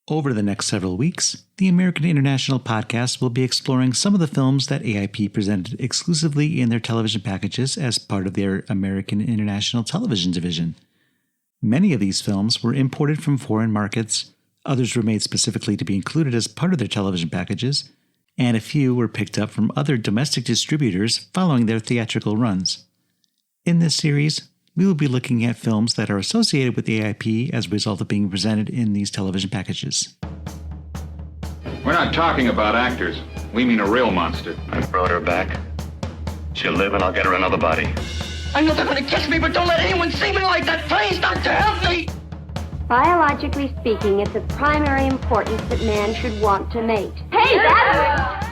Over the next several weeks, the American International Podcast will be exploring some of the films that AIP presented exclusively in their television packages as part of their American International Television Division. Many of these films were imported from foreign markets, others were made specifically to be included as part of their television packages, and a few were picked up from other domestic distributors following their theatrical runs. In this series, we will be looking at films that are associated with the AIP as a result of being presented in these television packages. We're not talking about actors. We mean a real monster. I brought her back. She'll live and I'll get her another body. I know they're going to catch me, but don't let anyone see me like that. Please, doctor, help me! Biologically speaking, it's of primary importance that man should want to mate. Hey, that's...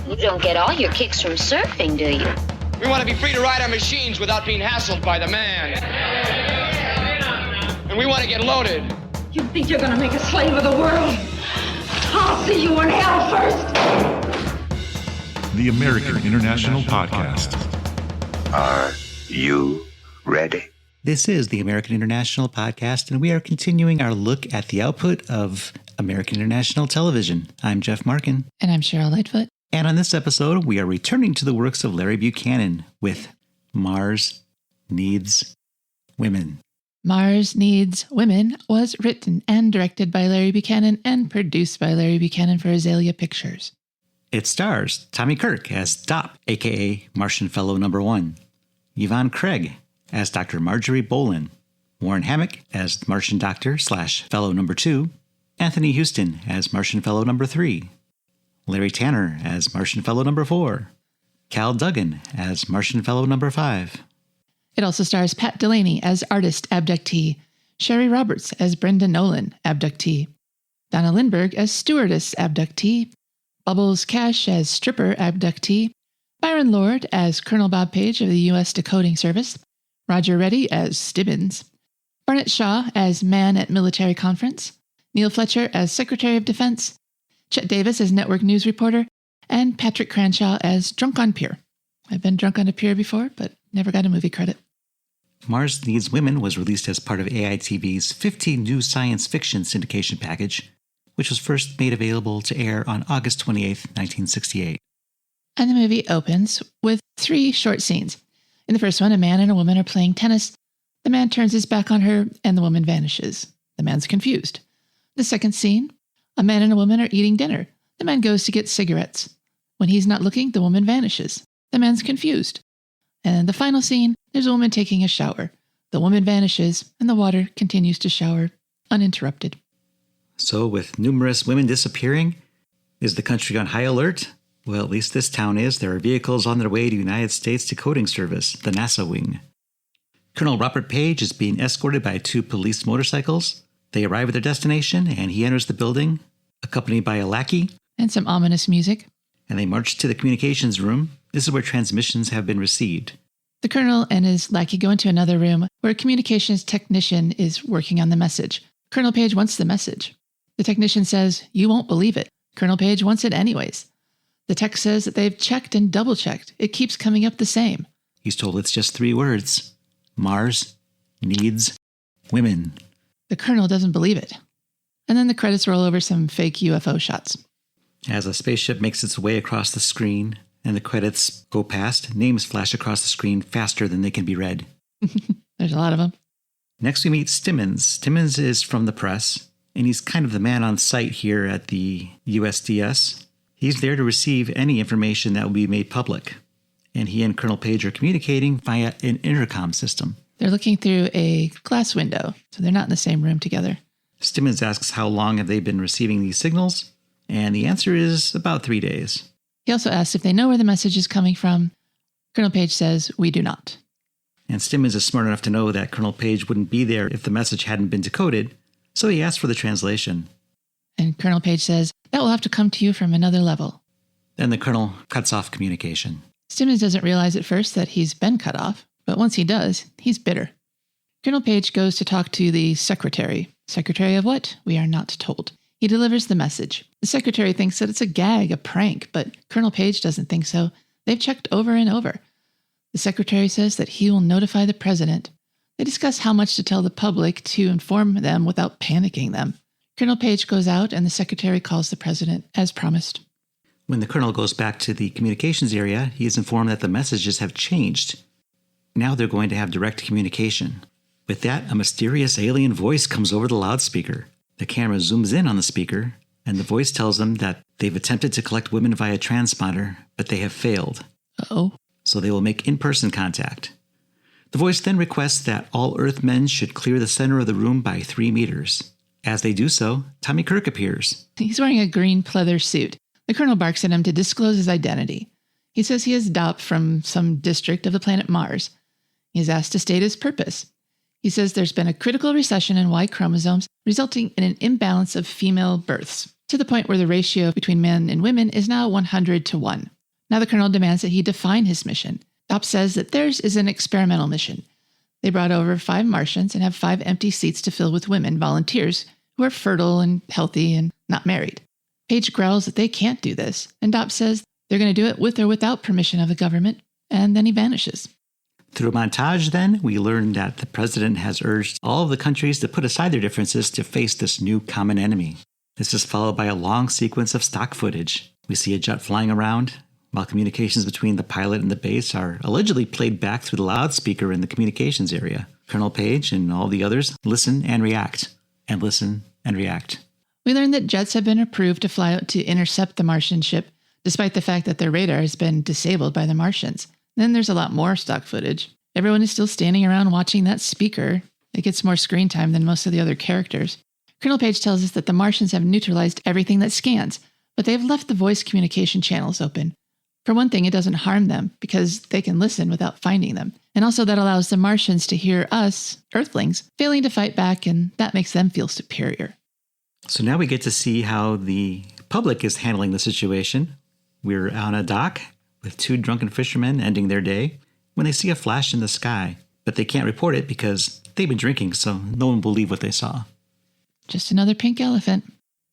You don't get all your kicks from surfing, do you? We want to be free to ride our machines without being hassled by the man. And we want to get loaded. You think you're going to make a slave of the world? I'll see you in hell first. The American International Podcast. Are you ready? This is the American International Podcast, and we are continuing our look at the output of American International Television. I'm Jeff Markin. And I'm Cheryl Lightfoot. And on this episode, we are returning to the works of Larry Buchanan with Mars Needs Women. Mars Needs Women was written and directed by Larry Buchanan and produced by Larry Buchanan for Azalea Pictures. It stars Tommy Kirk as Dop, a.k.a. Martian Fellow No. 1, Yvonne Craig as Dr. Marjorie Bolen, Warren Hammack as Martian Doctor / Fellow No. 2, Anthony Houston as Martian Fellow No. 3, Larry Tanner as Martian Fellow No. 4, Cal Duggan as Martian Fellow No. 5. It also stars Pat Delaney as Artist Abductee, Sherry Roberts as Brenda Knowlan Abductee, Donna Lindberg as Stewardess Abductee, Bubbles Cash as Stripper Abductee, Byron Lord as Colonel Bob Page of the U.S. Decoding Service, Roger Reddy as Stimmons, Barnett Shaw as Man at Military Conference, Neil Fletcher as Secretary of Defense, Chet Davis as Network News Reporter, and Patrick Cranshaw as Drunk on Pier. I've been drunk on a pier before, but never got a movie credit. Mars Needs Women was released as part of AITV's 15 New Science Fiction syndication package, which was first made available to air on August 28, 1968. And the movie opens with 3 short scenes. In the first one, a man and a woman are playing tennis. The man turns his back on her, and the woman vanishes. The man's confused. The second scene, a man and a woman are eating dinner. The man goes to get cigarettes. When he's not looking, the woman vanishes. The man's confused. And the final scene, there's a woman taking a shower. The woman vanishes, and the water continues to shower, uninterrupted. So, with numerous women disappearing, is the country on high alert? Well, at least this town is. There are vehicles on their way to United States Decoding Service, the NASA wing. Colonel Robert Page is being escorted by 2 police motorcycles. They arrive at their destination, and he enters the building, accompanied by a lackey. And some ominous music. And they march to the communications room. This is where transmissions have been received. The colonel and his lackey go into another room where a communications technician is working on the message. Colonel Page wants the message. The technician says, "You won't believe it." Colonel Page wants it anyways. The tech says that they've checked and double-checked. It keeps coming up the same. He's told it's just 3 words. Mars Needs Women. The colonel doesn't believe it. And then the credits roll over some fake UFO shots. As a spaceship makes its way across the screen and the credits go past, names flash across the screen faster than they can be read. There's a lot of them. Next we meet Stimmons. Stimmons is from the press, and he's kind of the man on site here at the U.S.D.S. He's there to receive any information that will be made public. And he and Colonel Page are communicating via an intercom system. They're looking through a glass window, so they're not in the same room together. Stimmons asks how long have they been receiving these signals, and the answer is about 3 days. He also asks if they know where the message is coming from. Colonel Page says, "We do not." And Stimmons is smart enough to know that Colonel Page wouldn't be there if the message hadn't been decoded, so he asks for the translation. And Colonel Page says, "That will have to come to you from another level." Then the colonel cuts off communication. Stimmons doesn't realize at first that he's been cut off, but once he does, he's bitter. Colonel Page goes to talk to the secretary. Secretary of what? We are not told. He delivers the message. The secretary thinks that it's a gag, a prank, but Colonel Page doesn't think so. They've checked over and over. The secretary says that he will notify the president. They discuss how much to tell the public to inform them without panicking them. Colonel Page goes out and the secretary calls the president, as promised. When the colonel goes back to the communications area, he is informed that the messages have changed. Now they're going to have direct communication. With that, a mysterious alien voice comes over the loudspeaker. The camera zooms in on the speaker, and the voice tells them that they've attempted to collect women via transponder, but they have failed. Uh-oh. So they will make in-person contact. The voice then requests that all Earthmen should clear the center of the room by 3 meters. As they do so, Tommy Kirk appears. He's wearing a green pleather suit. The colonel barks at him to disclose his identity. He says he is DOP from some district of the planet Mars. He is asked to state his purpose. He says there's been a critical recession in Y chromosomes, resulting in an imbalance of female births, to the point where the ratio between men and women is now 100-1. Now the colonel demands that he define his mission. DOP says that theirs is an experimental mission. They brought over 5 Martians and have 5 empty seats to fill with women, volunteers, who are fertile and healthy and not married. Page growls that they can't do this, and DOP says they're going to do it with or without permission of the government, and then he vanishes. Through a montage, then, we learn that the president has urged all of the countries to put aside their differences to face this new common enemy. This is followed by a long sequence of stock footage. We see a jet flying around, while communications between the pilot and the base are allegedly played back through the loudspeaker in the communications area. Colonel Page and all the others listen and react, and listen and react. We learn that jets have been approved to fly out to intercept the Martian ship, despite the fact that their radar has been disabled by the Martians. Then there's a lot more stock footage. Everyone is still standing around watching that speaker. It gets more screen time than most of the other characters. Colonel Page tells us that the Martians have neutralized everything that scans, but they've left the voice communication channels open. For one thing, it doesn't harm them because they can listen without finding them. And also that allows the Martians to hear us, Earthlings, failing to fight back, and that makes them feel superior. So now we get to see how the public is handling the situation. We're on a dock with 2 drunken fishermen ending their day when they see a flash in the sky, but they can't report it because they've been drinking, so no one will believe what they saw. Just another pink elephant.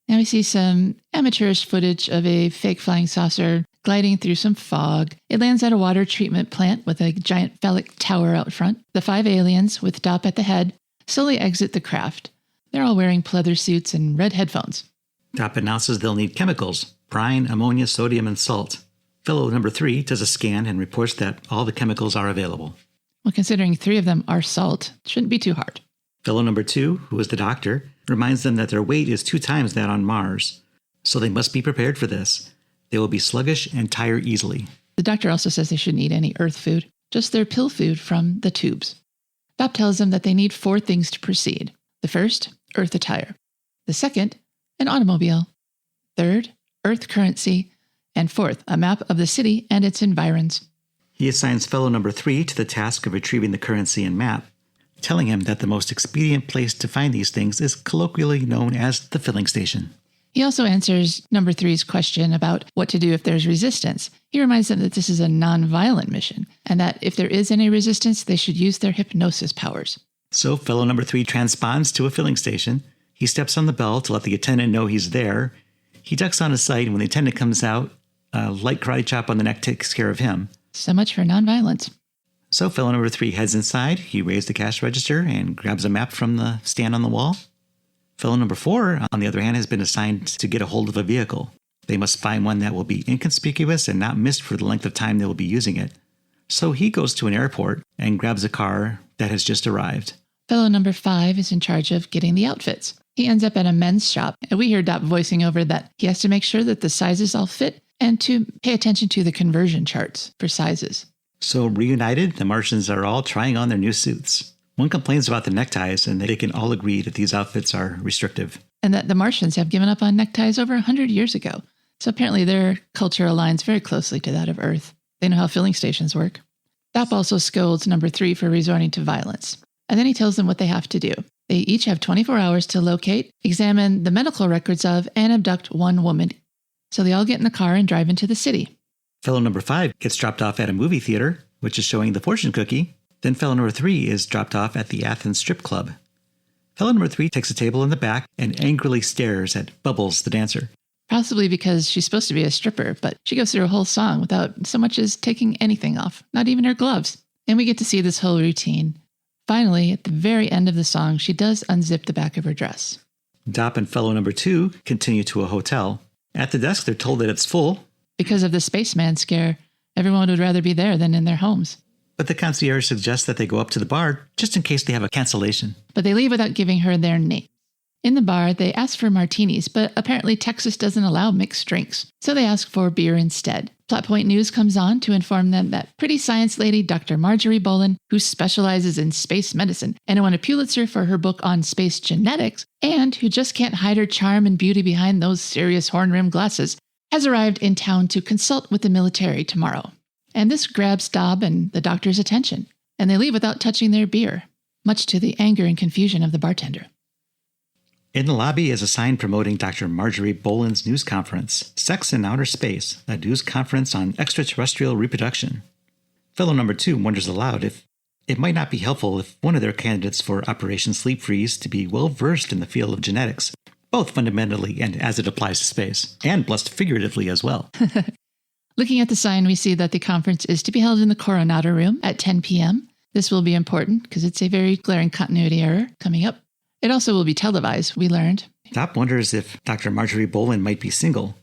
Now we see some amateurish footage of a fake flying saucer gliding through some fog. It lands at a water treatment plant with a giant phallic tower out front. The 5 aliens, with DOP at the head, slowly exit the craft. They're all wearing pleather suits and red headphones. DOP announces they'll need chemicals: brine, ammonia, sodium, and salt. Fellow number 3 does a scan and reports that all the chemicals are available. Well, considering 3 of them are salt, it shouldn't be too hard. Fellow number 2, who is the doctor, reminds them that their weight is 2 times that on Mars, so they must be prepared for this. They will be sluggish and tire easily. The doctor also says they shouldn't eat any Earth food, just their pill food from the tubes. DOP tells them that they need 4 things to proceed. The first, Earth attire. The second, an automobile. Third, Earth currency. And 4th, a map of the city and its environs. He assigns fellow number 3 to the task of retrieving the currency and map, telling him that the most expedient place to find these things is colloquially known as the filling station. He also answers number 3's question about what to do if there's resistance. He reminds them that this is a non-violent mission, and that if there is any resistance, they should use their hypnosis powers. So fellow number 3 transponds to a filling station. He steps on the bell to let the attendant know he's there. He ducks on his side, and when the attendant comes out, a light karate chop on the neck takes care of him. So much for non-violence. So fellow number 3 heads inside. He raises the cash register and grabs a map from the stand on the wall. Fellow number 4, on the other hand, has been assigned to get a hold of a vehicle. They must find one that will be inconspicuous and not missed for the length of time they will be using it. So he goes to an airport and grabs a car that has just arrived. Fellow number 5 is in charge of getting the outfits. He ends up at a men's shop, and we hear DOP voicing over that he has to make sure that the sizes all fit and to pay attention to the conversion charts for sizes. So reunited, the Martians are all trying on their new suits. One complains about the neckties, and they can all agree that these outfits are restrictive. And that the Martians have given up on neckties over 100 years ago. So apparently their culture aligns very closely to that of Earth. They know how filling stations work. DOP also scolds number 3 for resorting to violence. And then he tells them what they have to do. They each have 24 hours to locate, examine the medical records of, and abduct 1 woman. So they all get in the car and drive into the city. Fellow number 5 gets dropped off at a movie theater, which is showing the fortune cookie. Then fellow number 3 is dropped off at the Athens Strip Club. Fellow number 3 takes a table in the back and angrily stares at Bubbles, the dancer. Possibly because she's supposed to be a stripper, but she goes through a whole song without so much as taking anything off, not even her gloves. And we get to see this whole routine. Finally, at the very end of the song, she does unzip the back of her dress. Dop and fellow number 2 continue to a hotel. At the desk, they're told that it's full. Because of the spaceman scare, everyone would rather be there than in their homes. But the concierge suggests that they go up to the bar just in case they have a cancellation. But they leave without giving her their name. In the bar, they ask for martinis, but apparently Texas doesn't allow mixed drinks, so they ask for beer instead. Plot Point News comes on to inform them that pretty science lady Dr. Marjorie Bolen, who specializes in space medicine and who won a Pulitzer for her book on space genetics, and who just can't hide her charm and beauty behind those serious horn-rimmed glasses, has arrived in town to consult with the military tomorrow. And this grabs Dob and the doctor's attention, and they leave without touching their beer, much to the anger and confusion of the bartender. In the lobby is a sign promoting Dr. Marjorie Bolen's news conference, Sex in Outer Space, a news conference on extraterrestrial reproduction. Fellow number 2 wonders aloud if it might not be helpful if one of their candidates for Operation Sleep Freeze to be well-versed in the field of genetics, both fundamentally and as it applies to space, and blessed figuratively as well. Looking at the sign, we see that the conference is to be held in the Coronado Room at 10 p.m. This will be important because it's a very glaring continuity error coming up. It also will be televised, we learned. Dop wonders if Dr. Marjorie Bolen might be single.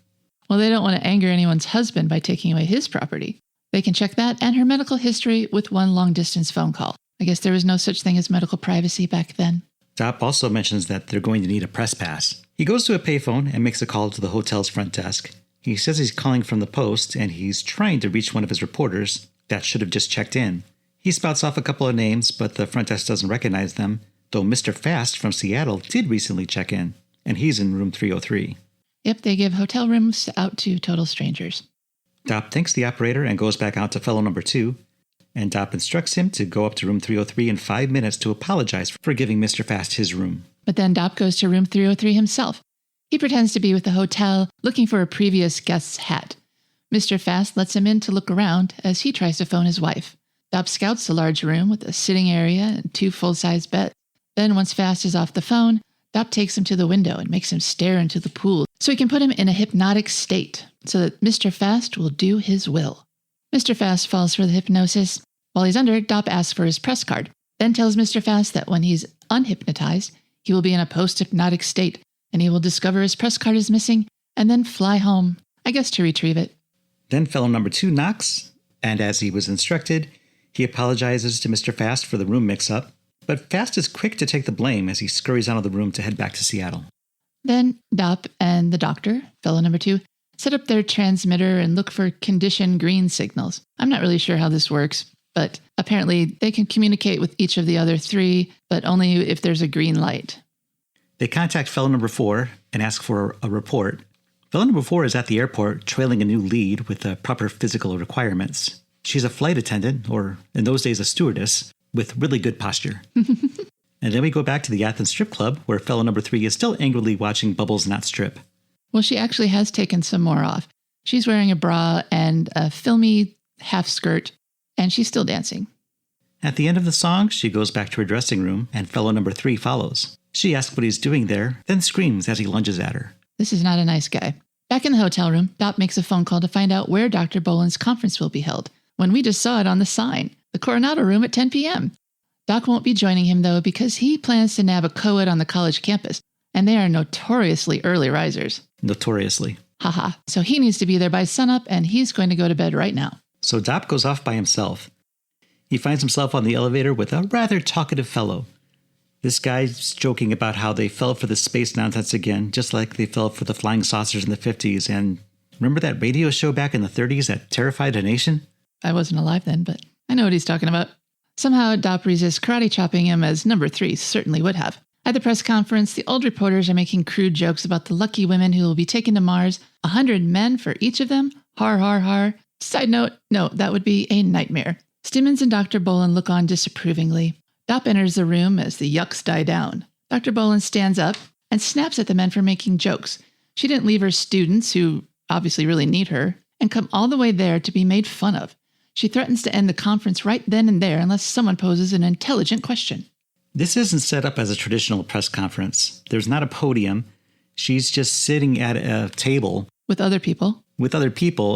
Well, they don't want to anger anyone's husband by taking away his property. They can check that and her medical history with one long-distance phone call. I guess there was no such thing as medical privacy back then. Dop also mentions that they're going to need a press pass. He goes to a payphone and makes a call to the hotel's front desk. He says he's calling from the Post and he's trying to reach one of his reporters that should have just checked in. He spouts off a couple of names, but the front desk doesn't recognize them, though Mr. Fast from Seattle did recently check in, and he's in room 303. Yep, they give hotel rooms out to total strangers. Dop thanks the operator and goes back out to fellow number 2, and Dop instructs him to go up to room 303 in 5 minutes to apologize for giving Mr. Fast his room. But then Dop goes to room 303 himself. He pretends to be with the hotel, looking for a previous guest's hat. Mr. Fast lets him in to look around as he tries to phone his wife. Dop scouts the large room with a sitting area and 2 full-size beds. Then, once Fast is off the phone, Dop takes him to the window and makes him stare into the pool so he can put him in a hypnotic state so that Mr. Fast will do his will. Mr. Fast falls for the hypnosis. While he's under, Dop asks for his press card, then tells Mr. Fast that when he's unhypnotized, he will be in a post-hypnotic state and he will discover his press card is missing and then fly home, I guess to retrieve it. Then fellow number 2 knocks, and as he was instructed, he apologizes to Mr. Fast for the room mix-up. But Fast is quick to take the blame as he scurries out of the room to head back to Seattle. Then Dop and the doctor, fellow number 2, set up their transmitter and look for condition green signals. I'm not really sure how this works, but apparently they can communicate with each of the other 3, but only if there's a green light. They contact fellow number 4 and ask for a report. Fellow number 4 is at the airport trailing a new lead with the proper physical requirements. She's a flight attendant, or in those days a stewardess, with really good posture. And then we go back to the Athens Strip Club, where fellow number 3 is still angrily watching Bubbles not strip. Well, she actually has taken some more off. She's wearing a bra and a filmy half skirt, and she's still dancing. At the end of the song, she goes back to her dressing room, and fellow number 3 follows. She asks what he's doing there, then screams as he lunges at her. This is not a nice guy. Back in the hotel room, Dop makes a phone call to find out where Dr. Bolen's conference will be held, when we just saw it on the sign. The Coronado Room at 10 p.m. Doc won't be joining him, though, because he plans to nab a co-ed on the college campus, and they are notoriously early risers. Notoriously. Haha. So he needs to be there by sunup, and he's going to go to bed right now. So Dop goes off by himself. He finds himself on the elevator with a rather talkative fellow. This guy's joking about how they fell for the space nonsense again, just like they fell for the flying saucers in the 50s, and remember that radio show back in the 30s that terrified a nation? I wasn't alive then, but I know what he's talking about. Somehow, Dop resists karate chopping him as number 3 certainly would have. At the press conference, the old reporters are making crude jokes about the lucky women who will be taken to Mars. 100 men for each of them? Har, har, har. Side note, no, that would be a nightmare. Stimmons and Dr. Bolen look on disapprovingly. Dop enters the room as the yucks die down. Dr. Bolen stands up and snaps at the men for making jokes. She didn't leave her students, who obviously really need her, and come all the way there to be made fun of. She threatens to end the conference right then and there unless someone poses an intelligent question. This isn't set up as a traditional press conference. There's not a podium. She's just sitting at a table. With other people.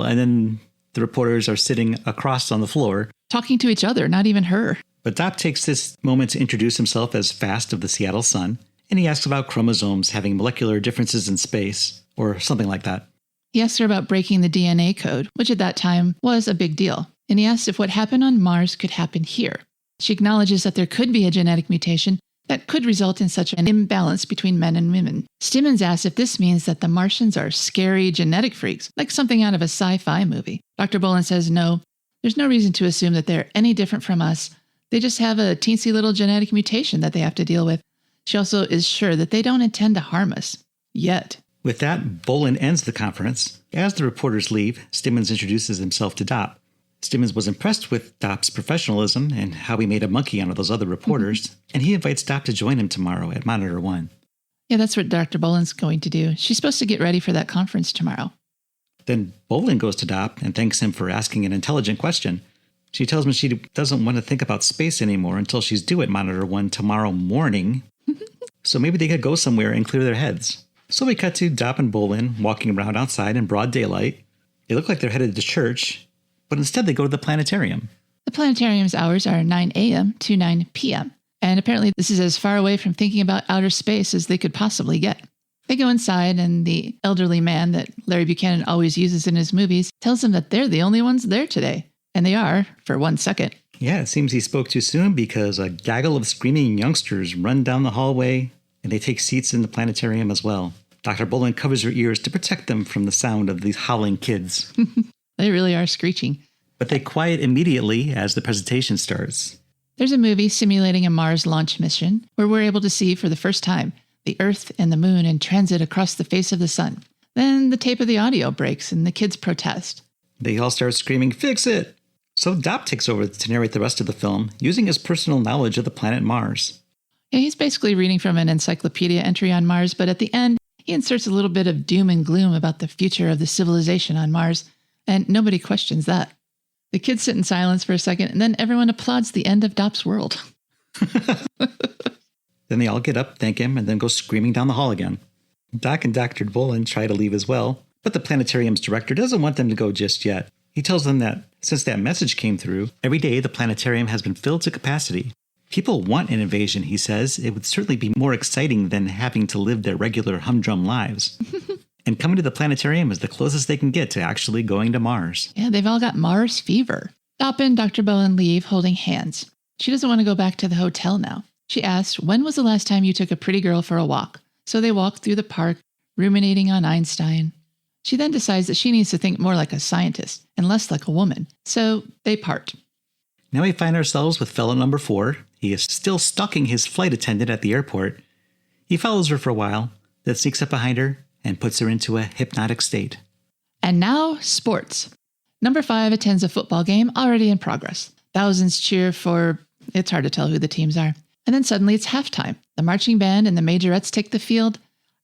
And then the reporters are sitting across on the floor. Talking to each other, not even her. But Dop takes this moment to introduce himself as Fast of the Seattle Sun, and he asks about chromosomes having molecular differences in space, or something like that. He asks her about breaking the DNA code, which at that time was a big deal, and he asks if what happened on Mars could happen here. She acknowledges that there could be a genetic mutation that could result in such an imbalance between men and women. Stimmons asks if this means that the Martians are scary genetic freaks, like something out of a sci-fi movie. Dr. Bolen says no, there's no reason to assume that they're any different from us. They just have a teensy little genetic mutation that they have to deal with. She also is sure that they don't intend to harm us. Yet. With that, Bolen ends the conference. As the reporters leave, Stimmons introduces himself to Dop. Stimmons was impressed with Dop's professionalism and how he made a monkey out of those other reporters, and he invites Dop to join him tomorrow at Monitor 1. Yeah, that's what Dr. Bolen's going to do. She's supposed to get ready for that conference tomorrow. Then Bolen goes to Dop and thanks him for asking an intelligent question. She tells him she doesn't want to think about space anymore until she's due at Monitor 1 tomorrow morning, so maybe they could go somewhere and clear their heads. So we cut to Dop and Bolen walking around outside in broad daylight. They look like they're headed to church, but instead they go to the planetarium. The planetarium's hours are 9 a.m. to 9 p.m., and apparently this is as far away from thinking about outer space as they could possibly get. They go inside, and the elderly man that Larry Buchanan always uses in his movies tells them that they're the only ones there today. And they are, for 1 second. Yeah, it seems he spoke too soon because a gaggle of screaming youngsters run down the hallway, and they take seats in the planetarium as well. Dr. Bolen covers her ears to protect them from the sound of these howling kids. They really are screeching. But they quiet immediately as the presentation starts. There's a movie simulating a Mars launch mission where we're able to see for the first time the Earth and the Moon in transit across the face of the sun. Then the tape of the audio breaks and the kids protest. They all start screaming, "Fix it!" So Dop takes over to narrate the rest of the film, using his personal knowledge of the planet Mars. Yeah, he's basically reading from an encyclopedia entry on Mars, but at the end, he inserts a little bit of doom and gloom about the future of the civilization on Mars, and nobody questions that. The kids sit in silence for a second, and then everyone applauds the end of Dop's world. Then they all get up, thank him, and then go screaming down the hall again. Doc and Dr. Bolen try to leave as well, but the planetarium's director doesn't want them to go just yet. He tells them that since that message came through, every day the planetarium has been filled to capacity. People want an invasion, he says. It would certainly be more exciting than having to live their regular humdrum lives. And coming to the planetarium is the closest they can get to actually going to Mars. Yeah, they've all got Mars fever. Dop and Dr. Bolen leave holding hands. She doesn't want to go back to the hotel now. She asks, when was the last time you took a pretty girl for a walk? So they walk through the park, ruminating on Einstein. She then decides that she needs to think more like a scientist and less like a woman. So they part. Now we find ourselves with fellow number 4. He is still stalking his flight attendant at the airport. He follows her for a while, then sneaks up behind her and puts her into a hypnotic state. And now, sports. Number 5 attends a football game already in progress. Thousands cheer for, it's hard to tell who the teams are. And then suddenly it's halftime. The marching band and the majorettes take the field.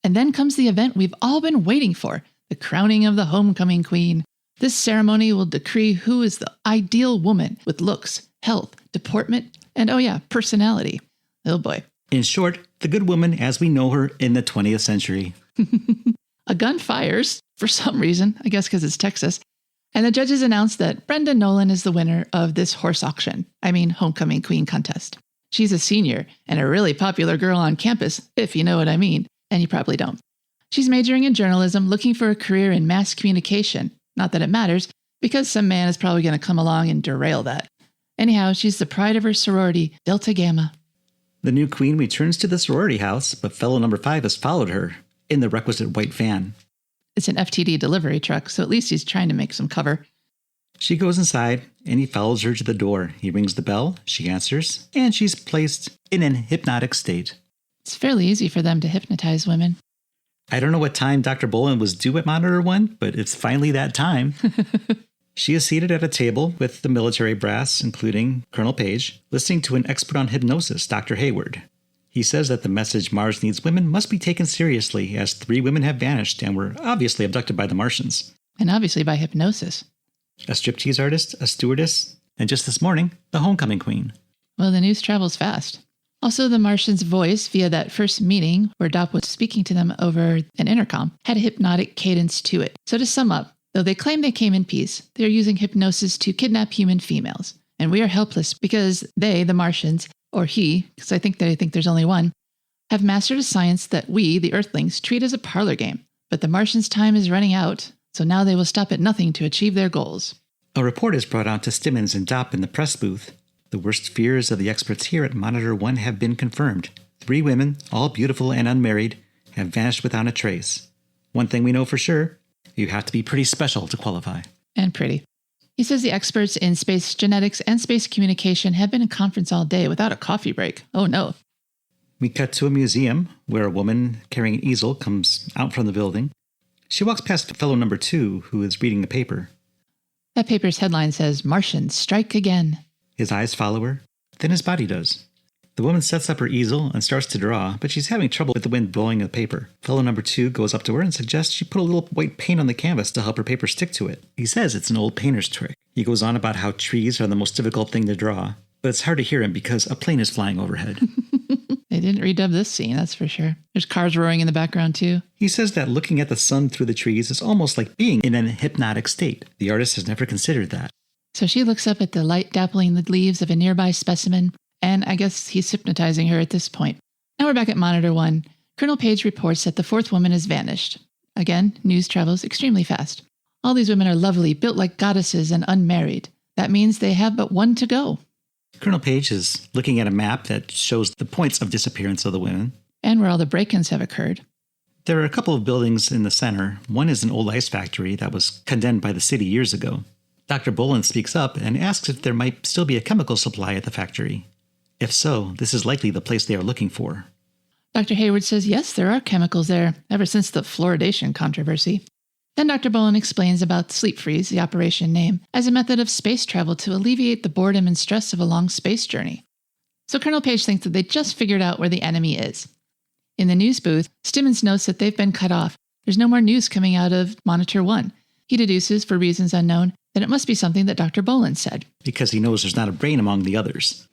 And then comes the event we've all been waiting for, the crowning of the homecoming queen. This ceremony will decree who is the ideal woman with looks, health, deportment, and oh yeah, personality. Oh boy. In short, the good woman as we know her in the 20th century. A gun fires, for some reason, I guess because it's Texas, and the judges announce that Brenda Knowlan is the winner of this homecoming queen contest. She's a senior and a really popular girl on campus, if you know what I mean, and you probably don't. She's majoring in journalism, looking for a career in mass communication. Not that it matters, because some man is probably going to come along and derail that. Anyhow, she's the pride of her sorority, Delta Gamma. The new queen returns to the sorority house, but fellow number 5 has followed her in the requisite white van. It's an FTD delivery truck, so at least he's trying to make some cover. She goes inside, and he follows her to the door. He rings the bell, she answers, and she's placed in an hypnotic state. It's fairly easy for them to hypnotize women. I don't know what time Dr. Bolen was due at Monitor 1, but it's finally that time. She is seated at a table with the military brass, including Colonel Page, listening to an expert on hypnosis, Dr. Hayward. He says that the message Mars needs women must be taken seriously, as 3 women have vanished and were obviously abducted by the Martians. And obviously by hypnosis. A striptease artist, a stewardess, and just this morning, the homecoming queen. Well, the news travels fast. Also, the Martian's voice via that first meeting where Dop was speaking to them over an intercom had a hypnotic cadence to it. So to sum up, though they claim they came in peace, they are using hypnosis to kidnap human females. And we are helpless because they, the Martians, or he, because I think there's only one, have mastered a science that we, the Earthlings, treat as a parlor game. But the Martians' time is running out, so now they will stop at nothing to achieve their goals. A report is brought out to Stimmons and Dopp in the press booth. The worst fears of the experts here at Monitor 1 have been confirmed. 3 women, all beautiful and unmarried, have vanished without a trace. One thing we know for sure, you have to be pretty special to qualify. And pretty. He says the experts in space genetics and space communication have been in conference all day without a coffee break. Oh no. We cut to a museum where a woman carrying an easel comes out from the building. She walks past fellow number 2, who is reading a paper. That paper's headline says, "Martians strike again." His eyes follow her, then his body does. The woman sets up her easel and starts to draw, but she's having trouble with the wind blowing the paper. Fellow number 2 goes up to her and suggests she put a little white paint on the canvas to help her paper stick to it. He says it's an old painter's trick. He goes on about how trees are the most difficult thing to draw, but it's hard to hear him because a plane is flying overhead. They didn't redub this scene, that's for sure. There's cars roaring in the background too. He says that looking at the sun through the trees is almost like being in an hypnotic state. The artist has never considered that. So she looks up at the light dappling the leaves of a nearby specimen, and I guess he's hypnotizing her at this point. Now we're back at Monitor 1. Colonel Page reports that the 4th woman has vanished. Again, news travels extremely fast. All these women are lovely, built like goddesses, and unmarried. That means they have but one to go. Colonel Page is looking at a map that shows the points of disappearance of the women. And where all the break-ins have occurred. There are a couple of buildings in the center. One is an old ice factory that was condemned by the city years ago. Dr. Bolen speaks up and asks if there might still be a chemical supply at the factory. If so, this is likely the place they are looking for. Dr. Hayward says yes, there are chemicals there, ever since the fluoridation controversy. Then Dr. Bolen explains about sleep freeze, the operation name, as a method of space travel to alleviate the boredom and stress of a long space journey. So Colonel Page thinks that they just figured out where the enemy is. In the news booth, Stimmons notes that they've been cut off. There's no more news coming out of Monitor 1. He deduces, for reasons unknown, that it must be something that Dr. Bolen said. Because he knows there's not a brain among the others.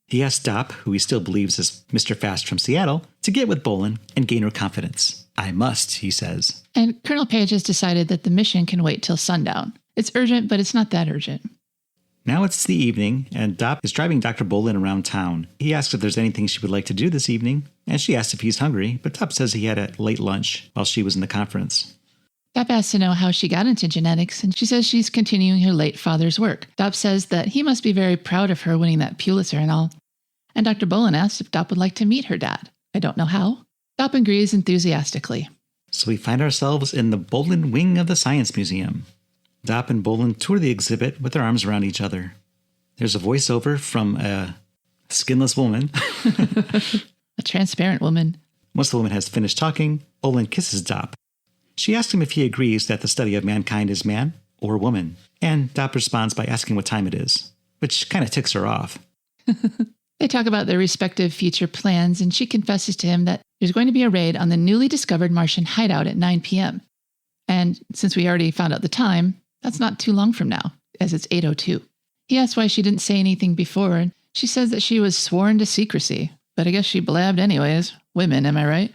He asks Dopp, who he still believes is Mr. Fast from Seattle, to get with Bolen and gain her confidence. I must, he says. And Colonel Page has decided that the mission can wait till sundown. It's urgent, but it's not that urgent. Now it's the evening, and Dopp is driving Dr. Bolen around town. He asks if there's anything she would like to do this evening, and she asks if he's hungry, but Dopp says he had a late lunch while she was in the conference. Dopp asks to know how she got into genetics, and she says she's continuing her late father's work. Dopp says that he must be very proud of her winning that Pulitzer and all. And Dr. Bolen asks if Dopp would like to meet her dad. I don't know how. Dopp agrees enthusiastically. So we find ourselves in the Bolen wing of the Science Museum. Dopp and Bolen tour the exhibit with their arms around each other. There's a voiceover from a skinless woman. A transparent woman. Once the woman has finished talking, Bolen kisses Dopp. She asks him if he agrees that the study of mankind is man or woman, and Dopp responds by asking what time it is, which kind of ticks her off. They talk about their respective future plans, and she confesses to him that there's going to be a raid on the newly discovered Martian hideout at 9 p.m. And since we already found out the time, that's not too long from now, as it's 8:02. He asks why she didn't say anything before, and she says that she was sworn to secrecy, but I guess she blabbed anyways. Women, am I right?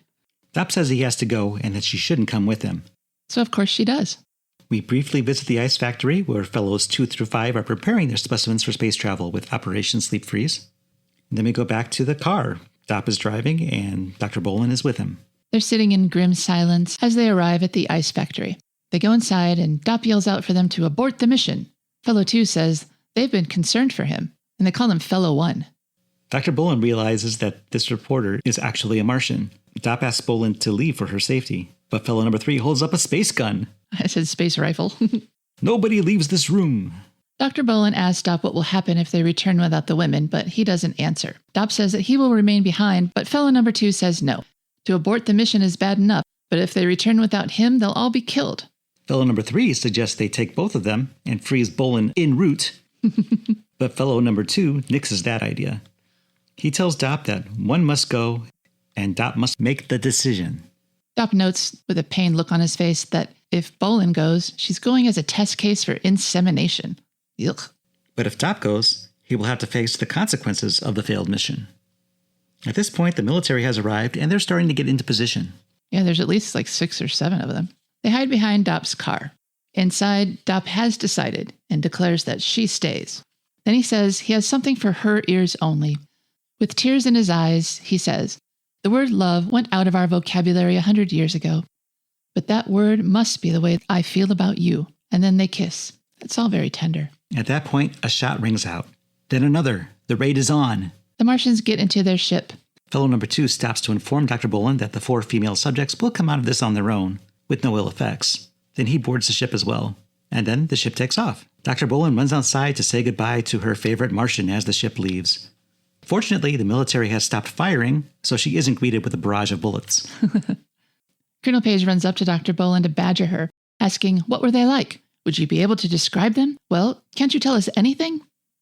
Dopp says he has to go and that she shouldn't come with him. So of course she does. We briefly visit the ice factory where fellows 2 through 5 are preparing their specimens for space travel with Operation Sleep Freeze. Then we go back to the car. Dopp is driving and Dr. Bolen is with him. They're sitting in grim silence as they arrive at the ice factory. They go inside and Dopp yells out for them to abort the mission. Fellow 2 says they've been concerned for him, and they call him Fellow 1. Dr. Bolen realizes that this reporter is actually a Martian. Dopp asks Bolen to leave for her safety, but fellow number 3 holds up a space gun. I said space rifle. Nobody leaves this room. Dr. Bolen asks Dopp what will happen if they return without the women, but he doesn't answer. Dopp says that he will remain behind, but fellow number 2 says no. To abort the mission is bad enough, but if they return without him, they'll all be killed. Fellow number 3 suggests they take both of them and freeze Bolen en route, but fellow number 2 nixes that idea. He tells Dopp that one must go, and Dopp must make the decision. Dopp notes with a pained look on his face that if Bolen goes, she's going as a test case for insemination. Yuck. But if Dopp goes, he will have to face the consequences of the failed mission. At this point, the military has arrived, and they're starting to get into position. Yeah, there's at least like 6 or 7 of them. They hide behind Dopp's car. Inside, Dopp has decided and declares that she stays. Then he says he has something for her ears only. With tears in his eyes, he says, The word love went out of our vocabulary 100 years ago. But that word must be the way I feel about you. And then they kiss. It's all very tender. At that point, a shot rings out. Then another. The raid is on. The Martians get into their ship. Fellow number 2 stops to inform Dr. Bolen that the 4 female subjects will come out of this on their own, with no ill effects. Then he boards the ship as well. And then the ship takes off. Dr. Bolen runs outside to say goodbye to her favorite Martian as the ship leaves. Fortunately, the military has stopped firing, so she isn't greeted with a barrage of bullets. Colonel Page runs up to Dr. Bolen to badger her, asking, what were they like? Would you be able to describe them? Well, can't you tell us anything?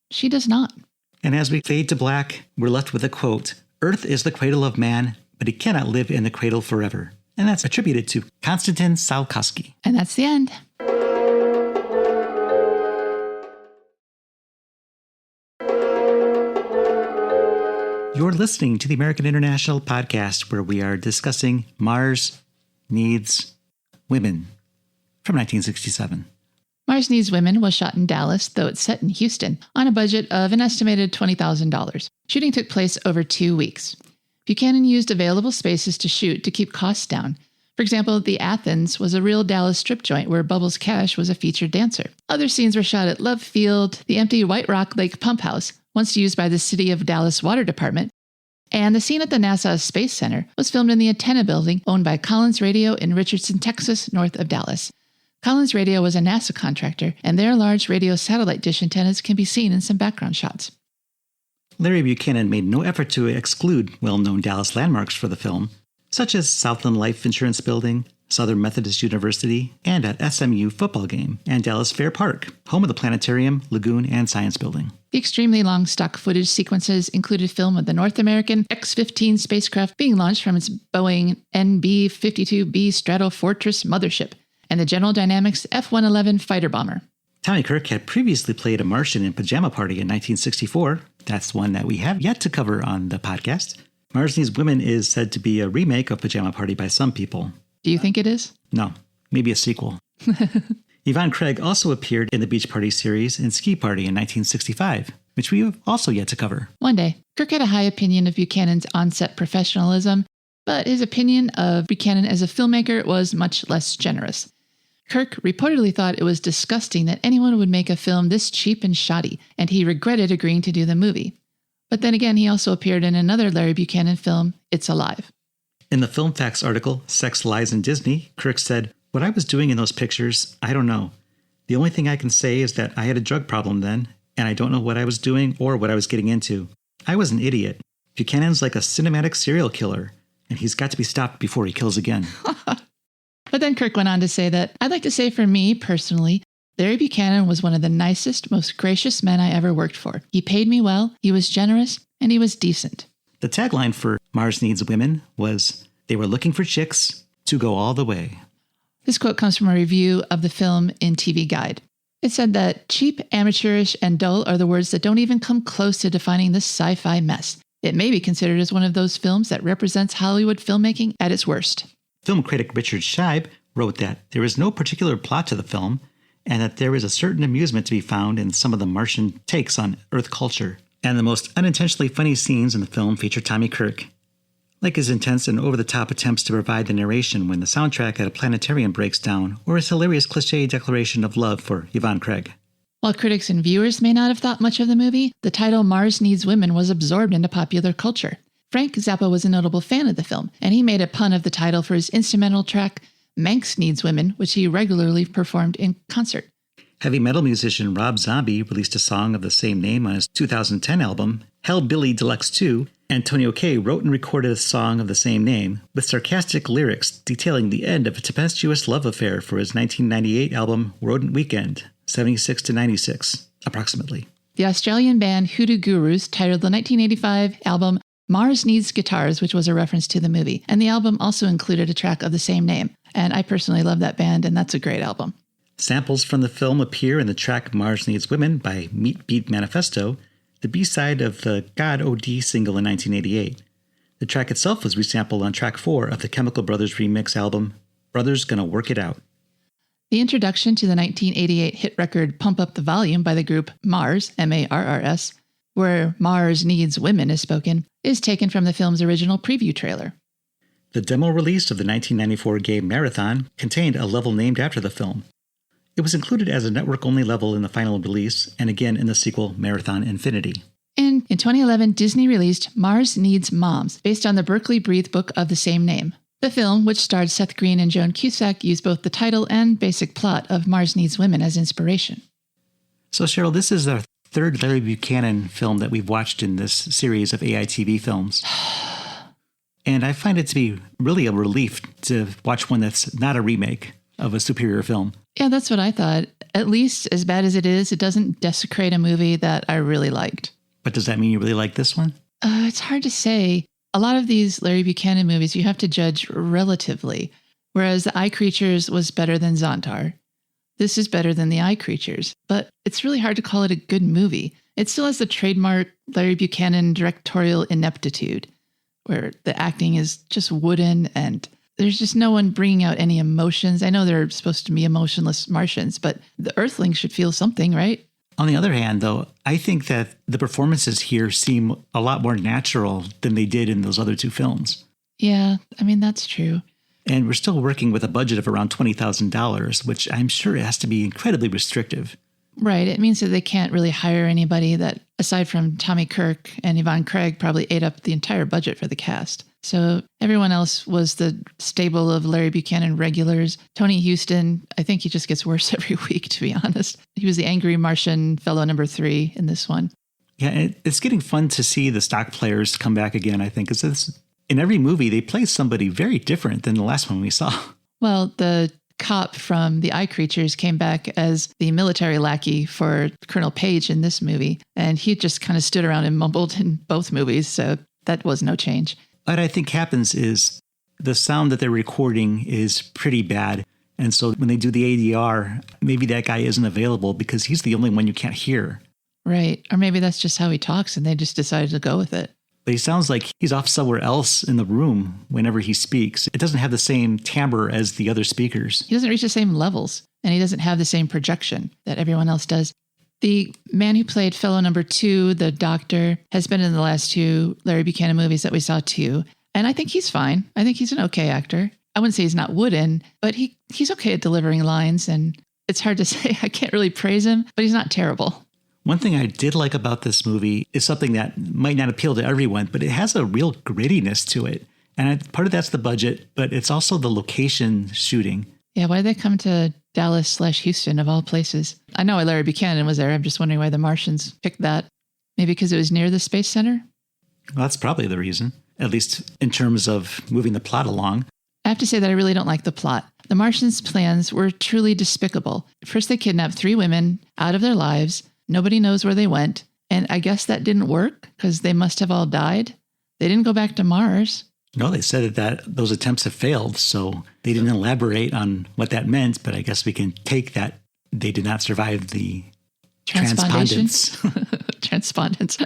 She does not. And as we fade to black, we're left with a quote, Earth is the cradle of man, but he cannot live in the cradle forever. And that's attributed to Konstantin Tsiolkovsky. And that's the end. You're listening to the American International Podcast, where we are discussing Mars Needs Women from 1967. Mars Needs Women was shot in Dallas, though it's set in Houston, on a budget of an estimated $20,000. Shooting took place over 2 weeks. Buchanan used available spaces to shoot to keep costs down. For example, the Athens was a real Dallas strip joint where Bubbles Cash was a featured dancer. Other scenes were shot at Love Field, the empty White Rock Lake Pump House, once used by the City of Dallas Water Department, and the scene at the NASA Space Center was filmed in the antenna building owned by Collins Radio in Richardson, Texas, north of Dallas. Collins Radio was a NASA contractor, and their large radio satellite dish antennas can be seen in some background shots. Larry Buchanan made no effort to exclude well-known Dallas landmarks for the film, such as Southland Life Insurance Building, Southern Methodist University, and an SMU football game, and Dallas Fair Park, home of the planetarium, lagoon, and science building. The extremely long stock footage sequences included film of the North American X-15 spacecraft being launched from its Boeing NB-52B Stratofortress mothership, and the General Dynamics F-111 fighter bomber. Tommy Kirk had previously played a Martian in Pajama Party in 1964. That's one that we have yet to cover on the podcast. Mars Needs Women is said to be a remake of Pajama Party by some people. Do you think it is? No, maybe a sequel. Yvonne Craig also appeared in the Beach Party series in Ski Party in 1965, which we have also yet to cover. One day, Kirk had a high opinion of Buchanan's on-set professionalism, but his opinion of Buchanan as a filmmaker was much less generous. Kirk reportedly thought it was disgusting that anyone would make a film this cheap and shoddy, and he regretted agreeing to do the movie. But then again, he also appeared in another Larry Buchanan film, It's Alive. In the Film Facts article, Sex, Lies, and Disney, Kirk said, "What I was doing in those pictures, I don't know. The only thing I can say is that I had a drug problem then, and I don't know what I was doing or what I was getting into. I was an idiot. Buchanan's like a cinematic serial killer, and he's got to be stopped before he kills again." But then Kirk went on to say that, "I'd like to say for me, personally, Larry Buchanan was one of the nicest, most gracious men I ever worked for. He paid me well, he was generous, and he was decent." The tagline for Mars Needs Women was, "They were looking for chicks to go all the way." This quote comes from a review of the film in TV Guide. It said that cheap, amateurish, and dull are the words that don't even come close to defining this sci-fi mess. It may be considered as one of those films that represents Hollywood filmmaking at its worst. Film critic Richard Scheib wrote that there is no particular plot to the film, and that there is a certain amusement to be found in some of the Martian takes on Earth culture. And the most unintentionally funny scenes in the film feature Tommy Kirk, like his intense and over-the-top attempts to provide the narration when the soundtrack at a planetarium breaks down, or his hilarious cliché declaration of love for Yvonne Craig. While critics and viewers may not have thought much of the movie, the title Mars Needs Women was absorbed into popular culture. Frank Zappa was a notable fan of the film, and he made a pun of the title for his instrumental track Manx Needs Women, which he regularly performed in concert. Heavy metal musician Rob Zombie released a song of the same name on his 2010 album, Hellbilly Deluxe 2. Antonio Kay wrote and recorded a song of the same name, with sarcastic lyrics detailing the end of a tempestuous love affair for his 1998 album Rodent Weekend, 76 to 96, approximately. The Australian band Hoodoo Gurus titled the 1985 album Mars Needs Guitars, which was a reference to the movie, and the album also included a track of the same name. And I personally love that band, and that's a great album. Samples from the film appear in the track Mars Needs Women by Meat Beat Manifesto, the B-side of the God O.D. single in 1988. The track itself was resampled on track 4 of the Chemical Brothers remix album, Brothers Gonna Work It Out. The introduction to the 1988 hit record Pump Up the Volume by the group Mars, M-A-R-R-S, where Mars Needs Women is spoken, is taken from the film's original preview trailer. The demo release of the 1994 game Marathon contained a level named after the film. It was included as a network-only level in the final release, and again in the sequel Marathon Infinity. And in 2011, Disney released Mars Needs Moms, based on the Berkeley Breathe book of the same name. The film, which starred Seth Green and Joan Cusack, used both the title and basic plot of Mars Needs Women as inspiration. So Cheryl, this is our third Larry Buchanan film that we've watched in this series of AITV films. And I find it to be really a relief to watch one that's not a remake of a superior film. Yeah, that's what I thought. At least, as bad as it is, it doesn't desecrate a movie that I really liked. But does that mean you really like this one? It's hard to say. A lot of these Larry Buchanan movies, you have to judge relatively, whereas The Eye Creatures was better than Zontar. This is better than The Eye Creatures, but it's really hard to call it a good movie. It still has the trademark Larry Buchanan directorial ineptitude, where the acting is just wooden and there's just no one bringing out any emotions. I know they're supposed to be emotionless Martians, but the Earthlings should feel something, right? On the other hand, though, I think that the performances here seem a lot more natural than they did in those other two films. Yeah, I mean, that's true. And we're still working with a budget of around $20,000, which I'm sure has to be incredibly restrictive. Right. It means that they can't really hire anybody that, aside from Tommy Kirk and Yvonne Craig, probably ate up the entire budget for the cast. So everyone else was the stable of Larry Buchanan regulars. Tony Houston, I think he just gets worse every week, to be honest. He was the angry Martian fellow number 3 in this one. Yeah, it's getting fun to see the stock players come back again, I think. Because in every movie, they play somebody very different than the last one we saw. Well, the cop from The Eye Creatures came back as the military lackey for Colonel Page in this movie. And he just kind of stood around and mumbled in both movies. So that was no change. What I think happens is the sound that they're recording is pretty bad. And so when they do the ADR, maybe that guy isn't available because he's the only one you can't hear. Right. Or maybe that's just how he talks and they just decided to go with it. But he sounds like he's off somewhere else in the room whenever he speaks. It doesn't have the same timbre as the other speakers. He doesn't reach the same levels, and he doesn't have the same projection that everyone else does. The man who played fellow number 2, the doctor, has been in the last 2 Larry Buchanan movies that we saw too. And I think he's fine. I think he's an okay actor. I wouldn't say he's not wooden, but he's okay at delivering lines. And it's hard to say. I can't really praise him, but he's not terrible. One thing I did like about this movie is something that might not appeal to everyone, but it has a real grittiness to it. And part of that's the budget, but it's also the location shooting. Yeah, why did they come to Dallas/Houston of all places? I know why Larry Buchanan was there. I'm just wondering why the Martians picked that. Maybe because it was near the Space Center? Well, that's probably the reason, at least in terms of moving the plot along. I have to say that I really don't like the plot. The Martians' plans were truly despicable. First, they kidnapped 3 women out of their lives. Nobody knows where they went. And I guess that didn't work because they must have all died. They didn't go back to Mars. No, they said that those attempts have failed, so they didn't elaborate on what that meant, but I guess we can take that they did not survive the transpondence. Transpondence.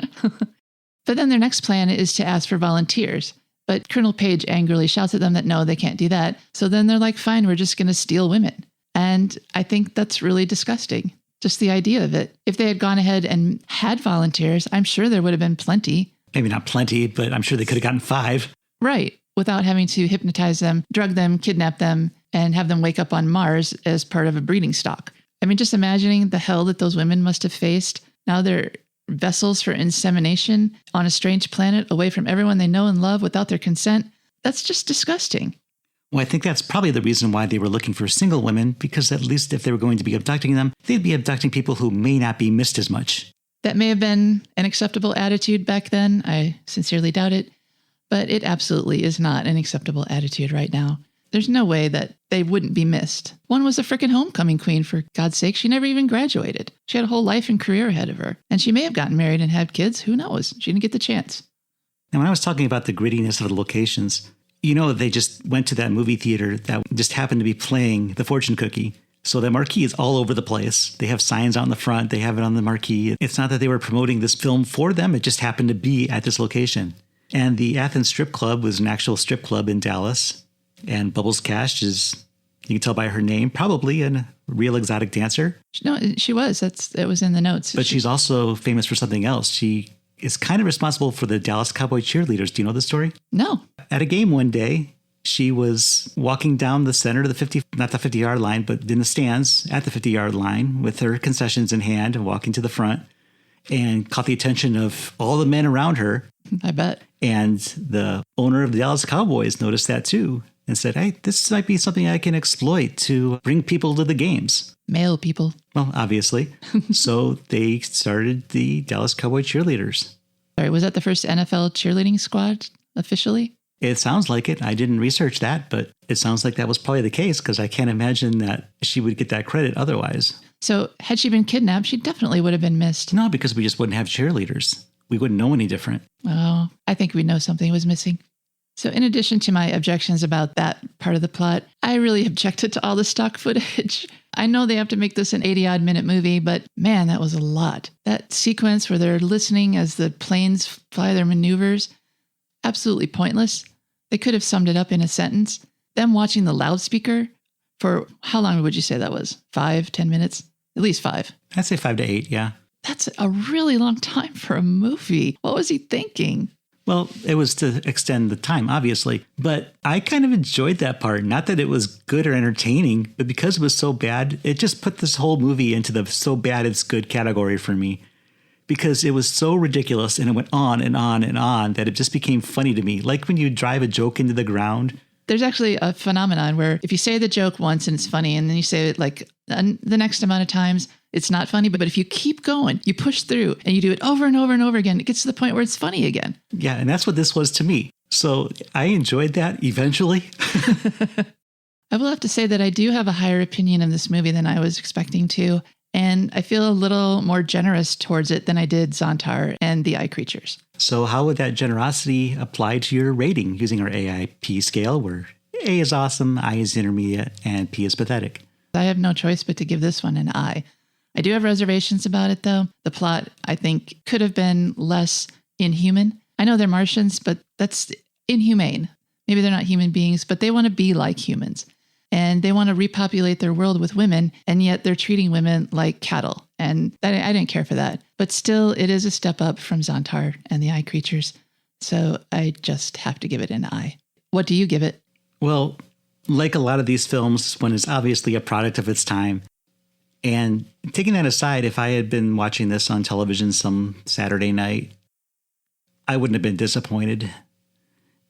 But then their next plan is to ask for volunteers. But Colonel Page angrily shouts at them that no, they can't do that. So then they're like, fine, we're just going to steal women. And I think that's really disgusting. Just the idea of it. If they had gone ahead and had volunteers, I'm sure there would have been plenty. Maybe not plenty, but I'm sure they could have gotten 5. Right. Without having to hypnotize them, drug them, kidnap them, and have them wake up on Mars as part of a breeding stock. I mean, just imagining the hell that those women must have faced. Now they're vessels for insemination on a strange planet away from everyone they know and love without their consent. That's just disgusting. Well, I think that's probably the reason why they were looking for single women, because at least if they were going to be abducting them, they'd be abducting people who may not be missed as much. That may have been an acceptable attitude back then. I sincerely doubt it. But it absolutely is not an acceptable attitude right now. There's no way that they wouldn't be missed. One was a frickin' homecoming queen, for God's sake. She never even graduated. She had a whole life and career ahead of her. And she may have gotten married and had kids. Who knows? She didn't get the chance. And when I was talking about the grittiness of the locations, you know, they just went to that movie theater that just happened to be playing The Fortune Cookie. So the marquee is all over the place. They have signs out in the front. They have it on the marquee. It's not that they were promoting this film for them. It just happened to be at this location. And the Athens Strip Club was an actual strip club in Dallas. And Bubbles Cash is, you can tell by her name, probably a real exotic dancer. No, she was. It was in the notes. But she's also famous for something else. She is kind of responsible for the Dallas Cowboy cheerleaders. Do you know the story? No. At a game one day, she was walking down the center of the not the 50-yard line, but in the stands at the 50-yard line with her concessions in hand and walking to the front, and caught the attention of all the men around her. I bet. And the owner of the Dallas Cowboys noticed that too and said, hey, this might be something I can exploit to bring people to the games. Male people. Well, obviously. So they started the Dallas Cowboy cheerleaders. Sorry, was that the first NFL cheerleading squad officially? It sounds like it. I didn't research that, but it sounds like that was probably the case because I can't imagine that she would get that credit otherwise. So had she been kidnapped, she definitely would have been missed. No, because we just wouldn't have cheerleaders. We wouldn't know any different. Oh, I think we know something was missing. So in addition to my objections about that part of the plot, I really objected to all the stock footage. I know they have to make this an 80-odd minute movie, but man, that was a lot. That sequence where they're listening as the planes fly their maneuvers, absolutely pointless. They could have summed it up in a sentence. Them watching the loudspeaker for how long would you say that was? 5, 10 minutes? At least 5. I'd say 5 to 8, yeah. That's a really long time for a movie. What was he thinking? Well, it was to extend the time, obviously. But I kind of enjoyed that part. Not that it was good or entertaining, but because it was so bad, it just put this whole movie into the so bad it's good category for me. Because it was so ridiculous and it went on and on and on that it just became funny to me. Like when you drive a joke into the ground. There's actually a phenomenon where if you say the joke once and it's funny and then you say it like the next amount of times, it's not funny. But if you keep going, you push through and you do it over and over and over again, it gets to the point where it's funny again. Yeah, and that's what this was to me. So I enjoyed that eventually. I will have to say that I do have a higher opinion of this movie than I was expecting to. And I feel a little more generous towards it than I did Zontar and the Eye Creatures. So how would that generosity apply to your rating using our AIP scale where A is awesome, I is intermediate, and P is pathetic? I have no choice but to give this one an I. I do have reservations about it, though. The plot, I think, could have been less inhuman. I know they're Martians, but that's inhumane. Maybe they're not human beings, but they want to be like humans. And they want to repopulate their world with women, and yet they're treating women like cattle. And I didn't care for that. But still, it is a step up from Zontar and the Eye Creatures. So I just have to give it an I. What do you give it? Well, like a lot of these films, this one is obviously a product of its time. And taking that aside, if I had been watching this on television some Saturday night, I wouldn't have been disappointed.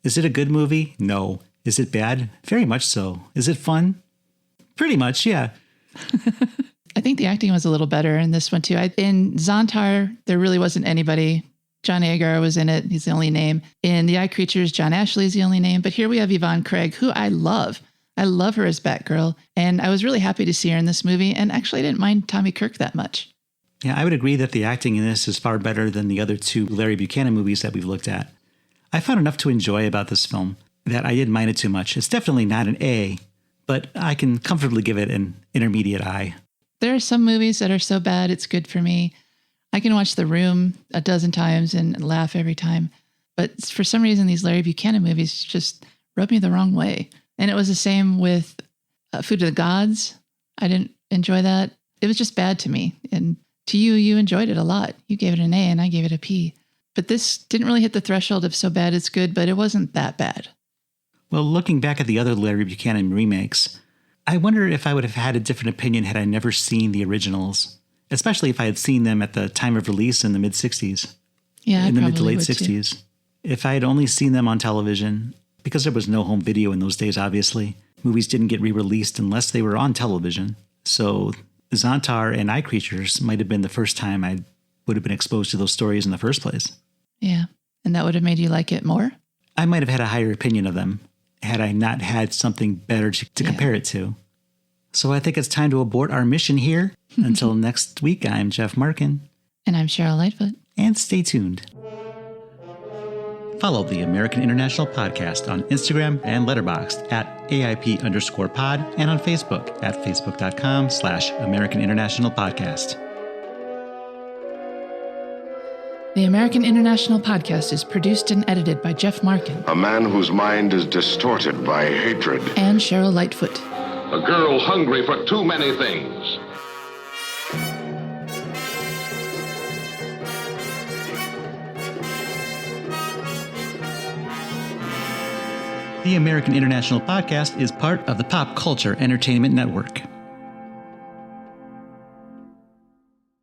Is it a good movie? No. Is it bad? Very much so. Is it fun? Pretty much, yeah. I think the acting was a little better in this one, too. In Zontar, there really wasn't anybody. John Agar was in it. He's the only name. In The Eye Creatures, John Ashley's the only name. But here we have Yvonne Craig, who I love. I love her as Batgirl. And I was really happy to see her in this movie. And actually, I didn't mind Tommy Kirk that much. Yeah, I would agree that the acting in this is far better than the other two Larry Buchanan movies that we've looked at. I found enough to enjoy about this film that I didn't mind it too much. It's definitely not an A, but I can comfortably give it an intermediate I. There are some movies that are so bad it's good for me. I can watch The Room a dozen times and laugh every time. But for some reason, these Larry Buchanan movies just rub me the wrong way. And it was the same with Food of the Gods. I didn't enjoy that. It was just bad to me. And to you, you enjoyed it a lot. You gave it an A and I gave it a P. But this didn't really hit the threshold of so bad it's good, but it wasn't that bad. Well, looking back at the other Larry Buchanan remakes, I wonder if I would have had a different opinion had I never seen the originals, especially if I had seen them at the time of release in the mid-'60s. Yeah, in the mid to late 60s. Too. If I had only seen them on television, because there was no home video in those days, obviously, movies didn't get re-released unless they were on television. So Zontar and Eye Creatures might have been the first time I would have been exposed to those stories in the first place. Yeah, and that would have made you like it more? I might have had a higher opinion of them had I not had something better to compare it to. So I think it's time to abort our mission here. Until next week, I'm Jeff Markin. And I'm Cheryl Lightfoot. And stay tuned. Follow the American International Podcast on Instagram and Letterboxd at AIP_pod and on Facebook at facebook.com/American International Podcast. The American International Podcast is produced and edited by Jeff Markin. A man whose mind is distorted by hatred. And Cheryl Lightfoot. A girl hungry for too many things. The American International Podcast is part of the Pop Culture Entertainment Network.